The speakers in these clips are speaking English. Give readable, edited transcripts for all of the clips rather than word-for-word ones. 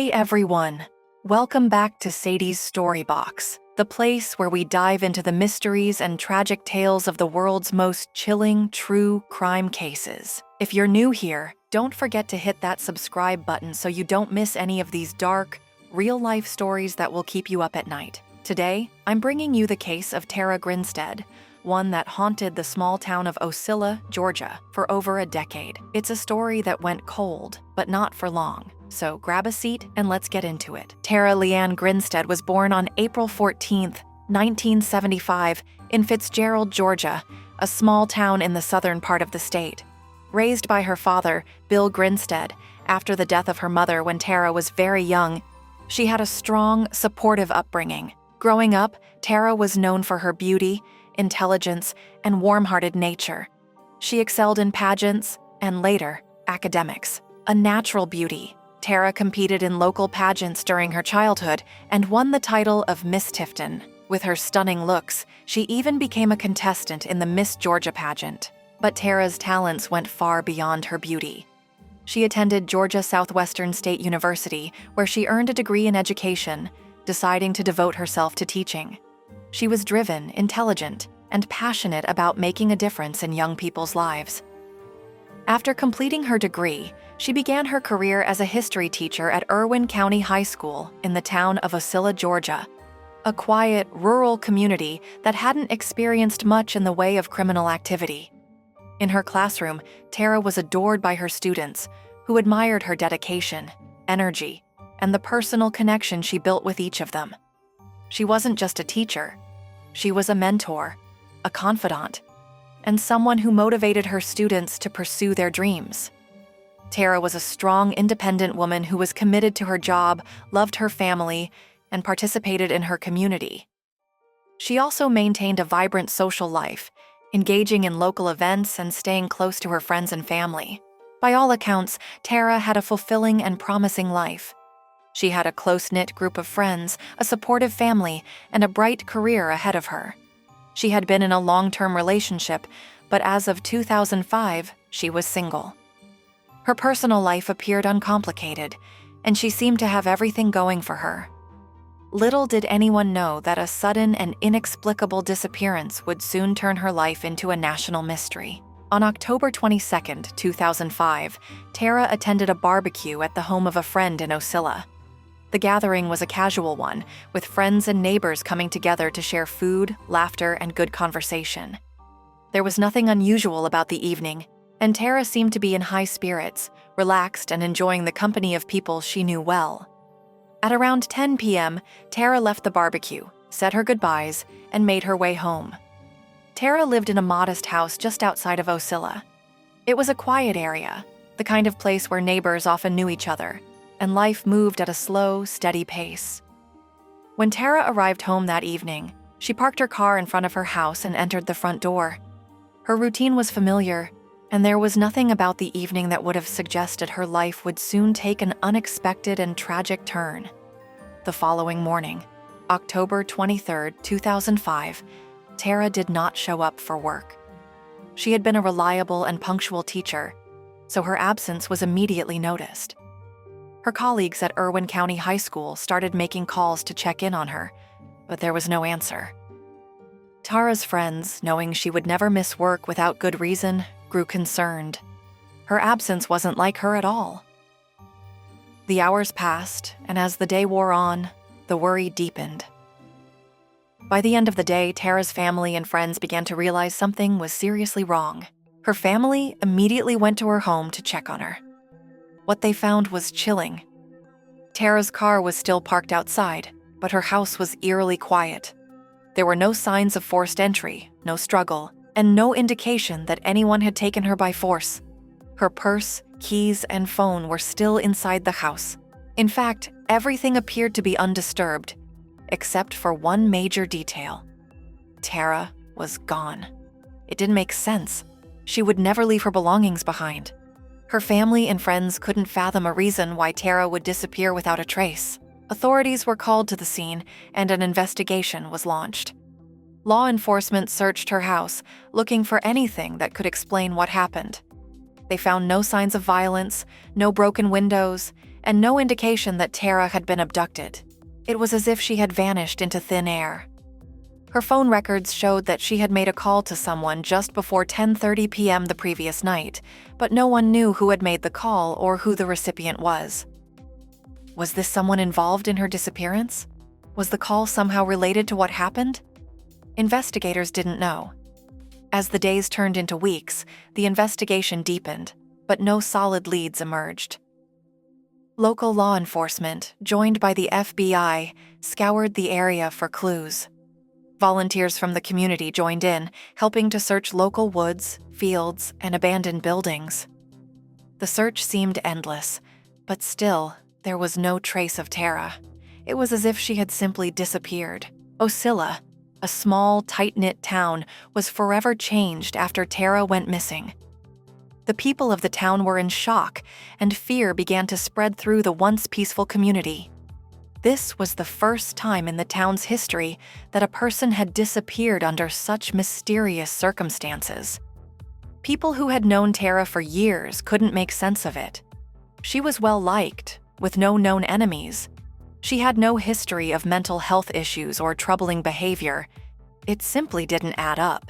Hey everyone! Welcome back to Sadie's Storybox, the place where we dive into the mysteries and tragic tales of the world's most chilling, true crime cases. If you're new here, don't forget to hit that subscribe button so you don't miss any of these dark, real-life stories that will keep you up at night. Today, I'm bringing you the case of Tara Grinstead, one that haunted the small town of Ocilla, Georgia, for over a decade. It's a story that went cold, but not for long. So grab a seat and let's get into it. Tara Leanne Grinstead was born on April 14, 1975, in Fitzgerald, Georgia, a small town in the southern part of the state. Raised by her father, Bill Grinstead, after the death of her mother when Tara was very young, she had a strong, supportive upbringing. Growing up, Tara was known for her beauty, intelligence, and warm-hearted nature. She excelled in pageants and, later, academics. A natural beauty, Tara competed in local pageants during her childhood and won the title of Miss Tifton. With her stunning looks, she even became a contestant in the Miss Georgia pageant. But Tara's talents went far beyond her beauty. She attended Georgia Southwestern State University, where she earned a degree in education, deciding to devote herself to teaching. She was driven, intelligent, and passionate about making a difference in young people's lives. After completing her degree, she began her career as a history teacher at Irwin County High School in the town of Ocilla, Georgia, a quiet, rural community that hadn't experienced much in the way of criminal activity. In her classroom, Tara was adored by her students, who admired her dedication, energy, and the personal connection she built with each of them. She wasn't just a teacher. She was a mentor, a confidant, and someone who motivated her students to pursue their dreams. Tara was a strong, independent woman who was committed to her job, loved her family, and participated in her community. She also maintained a vibrant social life, engaging in local events and staying close to her friends and family. By all accounts, Tara had a fulfilling and promising life. She had a close-knit group of friends, a supportive family, and a bright career ahead of her. She had been in a long-term relationship, but as of 2005, she was single. Her personal life appeared uncomplicated, and she seemed to have everything going for her. Little did anyone know that a sudden and inexplicable disappearance would soon turn her life into a national mystery. On October 22, 2005, Tara attended a barbecue at the home of a friend in Ocilla. The gathering was a casual one, with friends and neighbors coming together to share food, laughter, and good conversation. There was nothing unusual about the evening, and Tara seemed to be in high spirits, relaxed and enjoying the company of people she knew well. At around 10 p.m., Tara left the barbecue, said her goodbyes, and made her way home. Tara lived in a modest house just outside of Ocilla. It was a quiet area, the kind of place where neighbors often knew each other, and life moved at a slow, steady pace. When Tara arrived home that evening, she parked her car in front of her house and entered the front door. Her routine was familiar, and there was nothing about the evening that would have suggested her life would soon take an unexpected and tragic turn. The following morning, October 23, 2005, Tara did not show up for work. She had been a reliable and punctual teacher, so her absence was immediately noticed. Her colleagues at Irwin County High School started making calls to check in on her, but there was no answer. Tara's friends, knowing she would never miss work without good reason, grew concerned. Her absence wasn't like her at all. The hours passed, and as the day wore on, the worry deepened. By the end of the day, Tara's family and friends began to realize something was seriously wrong. Her family immediately went to her home to check on her. What they found was chilling. Tara's car was still parked outside, but her house was eerily quiet. There were no signs of forced entry, no struggle, and no indication that anyone had taken her by force. Her purse, keys, and phone were still inside the house. In fact, everything appeared to be undisturbed, except for one major detail. Tara was gone. It didn't make sense. She would never leave her belongings behind. Her family and friends couldn't fathom a reason why Tara would disappear without a trace. Authorities were called to the scene, and an investigation was launched. Law enforcement searched her house, looking for anything that could explain what happened. They found no signs of violence, no broken windows, and no indication that Tara had been abducted. It was as if she had vanished into thin air. Her phone records showed that she had made a call to someone just before 10:30 p.m. the previous night, but no one knew who had made the call or who the recipient was. Was this someone involved in her disappearance? Was the call somehow related to what happened? Investigators didn't know. As the days turned into weeks, the investigation deepened, but no solid leads emerged. Local law enforcement, joined by the FBI, scoured the area for clues. Volunteers from the community joined in, helping to search local woods, fields, and abandoned buildings. The search seemed endless, but still, there was no trace of Tara. It was as if she had simply disappeared. Ocilla, a small, tight-knit town, was forever changed after Tara went missing. The people of the town were in shock, and fear began to spread through the once peaceful community. This was the first time in the town's history that a person had disappeared under such mysterious circumstances. People who had known Tara for years couldn't make sense of it. She was well-liked, with no known enemies. She had no history of mental health issues or troubling behavior. It simply didn't add up.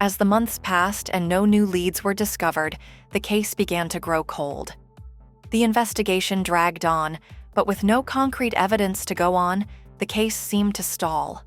As the months passed and no new leads were discovered, the case began to grow cold. The investigation dragged on, but with no concrete evidence to go on, the case seemed to stall.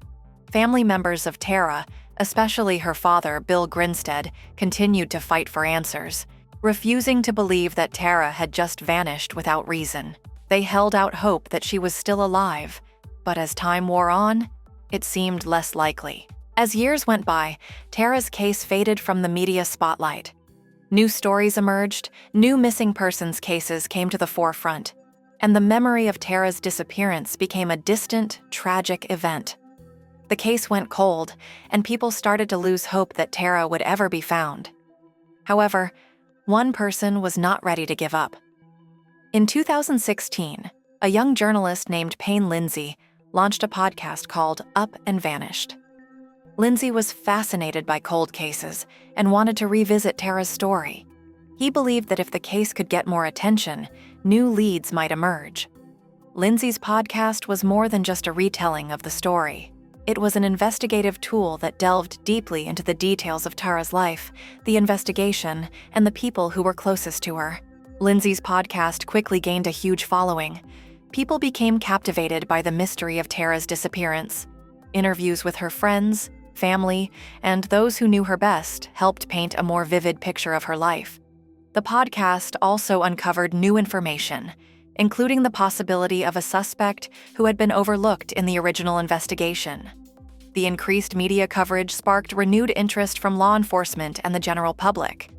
Family members of Tara, especially her father, Bill Grinstead, continued to fight for answers, refusing to believe that Tara had just vanished without reason. They held out hope that she was still alive, but as time wore on, it seemed less likely. As years went by, Tara's case faded from the media spotlight. New stories emerged, new missing persons cases came to the forefront, and the memory of Tara's disappearance became a distant, tragic event. The case went cold, and people started to lose hope that Tara would ever be found. However, one person was not ready to give up. In 2016, a young journalist named Payne Lindsay launched a podcast called Up and Vanished. Lindsay was fascinated by cold cases and wanted to revisit Tara's story. He believed that if the case could get more attention, new leads might emerge. Lindsay's podcast was more than just a retelling of the story. It was an investigative tool that delved deeply into the details of Tara's life, the investigation, and the people who were closest to her. Lindsay's podcast quickly gained a huge following. People became captivated by the mystery of Tara's disappearance. Interviews with her friends, family, and those who knew her best helped paint a more vivid picture of her life. The podcast also uncovered new information, including the possibility of a suspect who had been overlooked in the original investigation. The increased media coverage sparked renewed interest from law enforcement and the general public.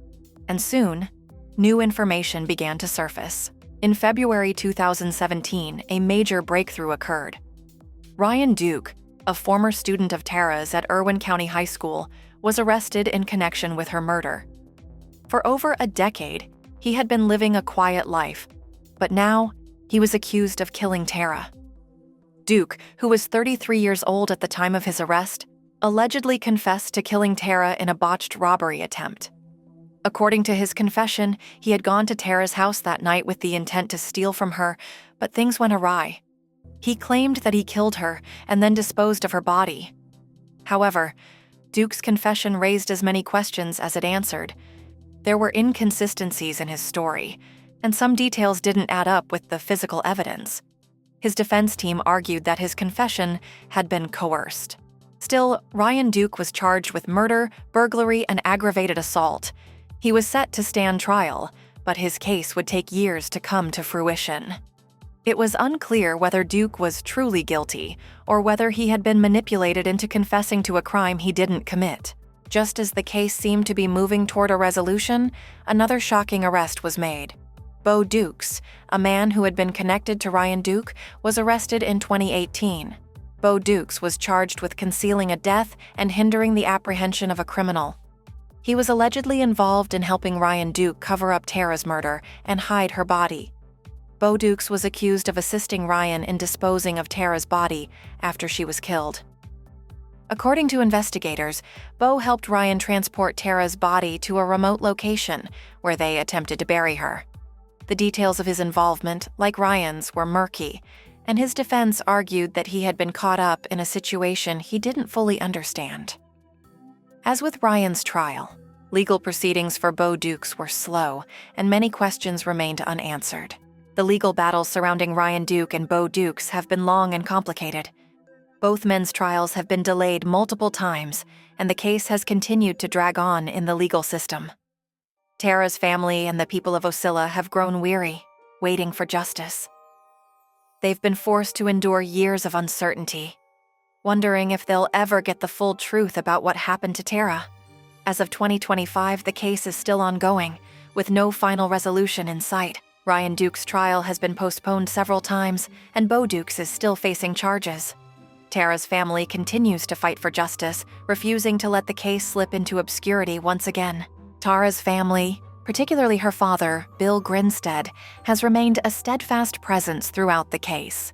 And soon, new information began to surface. In February 2017, a major breakthrough occurred. Ryan Duke, a former student of Tara's at Irwin County High School, was arrested in connection with her murder. For over a decade, he had been living a quiet life, but now he was accused of killing Tara. Duke, who was 33 years old at the time of his arrest, allegedly confessed to killing Tara in a botched robbery attempt. According to his confession, he had gone to Tara's house that night with the intent to steal from her, but things went awry. He claimed that he killed her and then disposed of her body. However, Duke's confession raised as many questions as it answered. There were inconsistencies in his story, and some details didn't add up with the physical evidence. His defense team argued that his confession had been coerced. Still, Ryan Duke was charged with murder, burglary, and aggravated assault. He was set to stand trial, but his case would take years to come to fruition. It was unclear whether Duke was truly guilty or whether he had been manipulated into confessing to a crime he didn't commit. Just as the case seemed to be moving toward a resolution, another shocking arrest was made. Bo Dukes, a man who had been connected to Ryan Duke, was arrested in 2018. Bo Dukes was charged with concealing a death and hindering the apprehension of a criminal. He was allegedly involved in helping Ryan Duke cover up Tara's murder and hide her body. Bo Dukes was accused of assisting Ryan in disposing of Tara's body after she was killed. According to investigators, Bo helped Ryan transport Tara's body to a remote location where they attempted to bury her. The details of his involvement, like Ryan's, were murky, and his defense argued that he had been caught up in a situation he didn't fully understand. As with Ryan's trial, legal proceedings for Bo Dukes were slow, and many questions remained unanswered. The legal battles surrounding Ryan Duke and Bo Dukes have been long and complicated. Both men's trials have been delayed multiple times, and the case has continued to drag on in the legal system. Tara's family and the people of Ocilla have grown weary, waiting for justice. They've been forced to endure years of uncertainty, wondering if they'll ever get the full truth about what happened to Tara. As of 2025, the case is still ongoing, with no final resolution in sight. Ryan Duke's trial has been postponed several times, and Bo Dukes is still facing charges. Tara's family continues to fight for justice, refusing to let the case slip into obscurity once again. Tara's family, particularly her father, Bill Grinstead, has remained a steadfast presence throughout the case.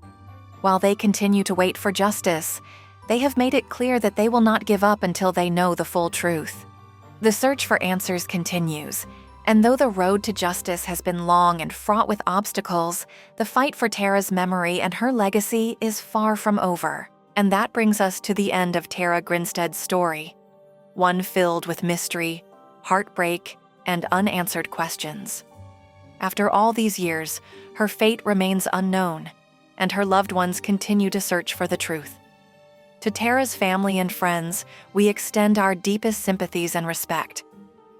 While they continue to wait for justice, they have made it clear that they will not give up until they know the full truth. The search for answers continues, and though the road to justice has been long and fraught with obstacles, the fight for Tara's memory and her legacy is far from over. And that brings us to the end of Tara Grinstead's story, one filled with mystery, heartbreak, and unanswered questions. After all these years, her fate remains unknown, and her loved ones continue to search for the truth. To Tara's family and friends, we extend our deepest sympathies and respect.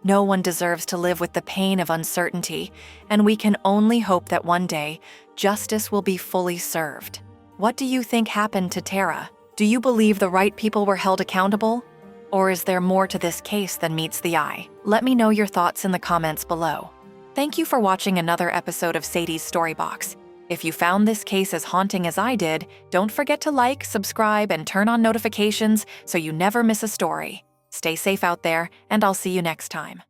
No one deserves to live with the pain of uncertainty, and we can only hope that one day, justice will be fully served. What do you think happened to Tara? Do you believe the right people were held accountable? Or is there more to this case than meets the eye? Let me know your thoughts in the comments below. Thank you for watching another episode of Sadie's Storybox. If you found this case as haunting as I did, don't forget to like, subscribe, and turn on notifications so you never miss a story. Stay safe out there, and I'll see you next time.